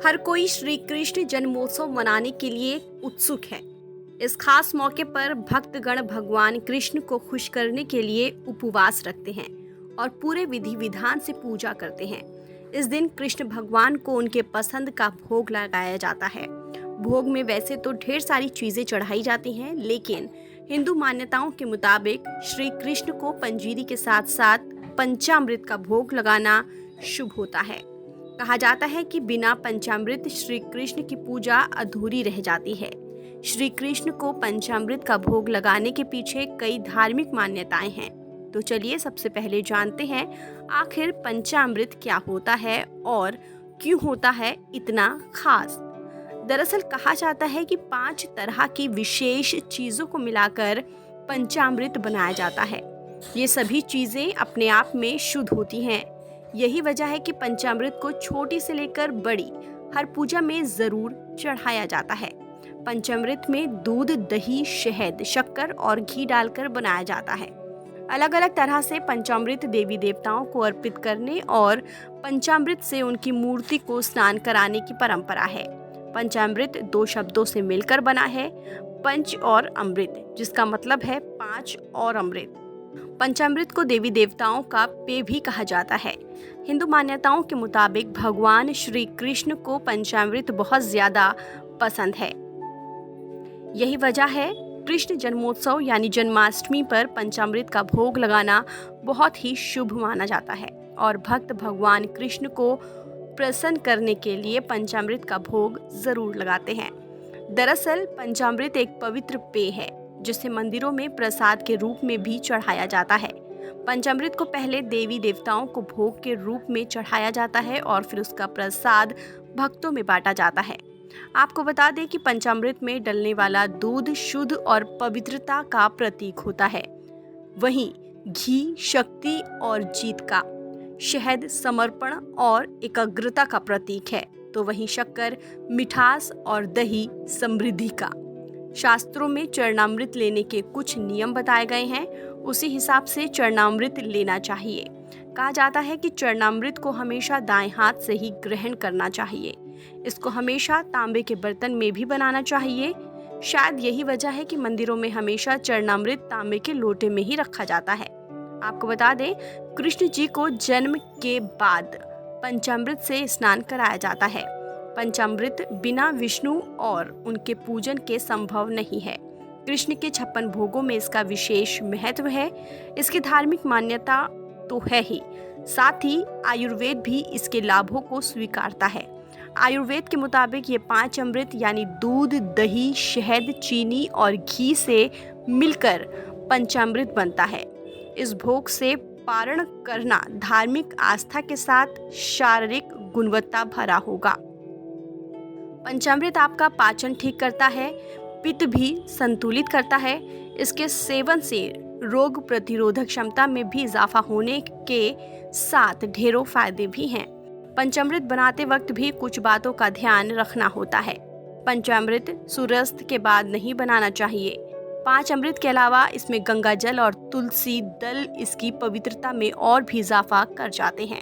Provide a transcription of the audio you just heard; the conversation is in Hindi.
हर कोई श्री कृष्ण जन्मोत्सव मनाने के लिए उत्सुक है। इस खास मौके पर भक्तगण भगवान कृष्ण को खुश करने के लिए उपवास रखते हैं और पूरे विधि विधान से पूजा करते हैं। इस दिन कृष्ण भगवान को उनके पसंद का भोग लगाया जाता है। भोग में वैसे तो ढेर सारी चीजें चढ़ाई जाती हैं, लेकिन हिंदू मान्यताओं के मुताबिक श्री कृष्ण को पंजीरी के साथ साथ पंचामृत का भोग लगाना शुभ होता है। कहा जाता है कि बिना पंचामृत श्री कृष्ण की पूजा अधूरी रह जाती है। श्री कृष्ण को पंचामृत का भोग लगाने के पीछे कई धार्मिक मान्यताएं हैं। तो चलिए सबसे पहले जानते हैं आखिर पंचामृत क्या होता है और क्यों होता है इतना खास। दरअसल कहा जाता है कि 5 तरह की विशेष चीजों को मिलाकर पंचामृत बनाया जाता है। ये सभी चीजें अपने आप में शुद्ध होती हैं। यही वजह है कि पंचामृत को छोटी से लेकर बड़ी हर पूजा में जरूर चढ़ाया जाता है। पंचामृत में दूध, दही, शहद, शक्कर और घी डालकर बनाया जाता है। अलग अलग तरह से पंचामृत देवी देवताओं को अर्पित करने और पंचामृत से उनकी मूर्ति को स्नान कराने की परंपरा है। पंचामृत 2 शब्दों से मिलकर बना है, पंच और अमृत, जिसका मतलब है 5 और अमृत। पंचामृत को देवी देवताओं का पेय भी कहा जाता है। हिंदू मान्यताओं के मुताबिक भगवान श्री कृष्ण को पंचामृत बहुत ज्यादा पसंद है। यही वजह है कृष्ण जन्मोत्सव यानी जन्माष्टमी पर पंचामृत का भोग लगाना बहुत ही शुभ माना जाता है और भक्त भगवान कृष्ण को प्रसन्न करने के लिए पंचामृत का भोग जरूर लगाते हैं। दरअसल पंचामृत एक पवित्र पेय है जिसे मंदिरों में प्रसाद के रूप में भी चढ़ाया जाता है। पंचामृत को पहले देवी देवताओं को भोग के रूप में चढ़ाया जाता है और फिर उसका प्रसाद भक्तों में बांटा जाता है। आपको बता दें कि पंचामृत में डलने वाला दूध शुद्ध और पवित्रता का प्रतीक होता है। वहीं घी शक्ति और जीत का, शहद समर्पण और एकाग्रता का प्रतीक है, तो वहीं शक्कर मिठास और दही समृद्धि का। शास्त्रों में चरणामृत लेने के कुछ नियम बताए गए हैं, उसी हिसाब से चरणामृत लेना चाहिए। कहा जाता है कि चरणामृत को हमेशा दाएं हाथ से ही ग्रहण करना चाहिए। इसको हमेशा तांबे के बर्तन में भी बनाना चाहिए। शायद यही वजह है कि मंदिरों में हमेशा चरणामृत तांबे के लोटे में ही रखा जाता है। आपको बता दें, कृष्ण जी को जन्म के बाद पंचामृत से स्नान कराया जाता है। पंचामृत बिना विष्णु और उनके पूजन के संभव नहीं है। कृष्ण के 56 भोगों में इसका विशेष महत्व है। इसकी धार्मिक मान्यता तो है ही, साथ ही आयुर्वेद भी इसके लाभों को स्वीकारता है। आयुर्वेद के मुताबिक ये 5 अमृत यानी दूध, दही, शहद, चीनी और घी से मिलकर पंचामृत बनता है। इस भोग से पारण करना धार्मिक आस्था के साथ शारीरिक गुणवत्ता भरा होगा। पंचामृत आपका पाचन ठीक करता है, पित्त भी संतुलित करता है। इसके सेवन से रोग प्रतिरोधक क्षमता में भी इजाफा होने के साथ ढेरों फायदे भी हैं। पंचामृत बनाते वक्त भी कुछ बातों का ध्यान रखना होता है। पंचामृत सूर्यास्त के बाद नहीं बनाना चाहिए। 5 अमृत के अलावा इसमें गंगा जल और तुलसी दल इसकी पवित्रता में और भी इजाफा कर जाते हैं।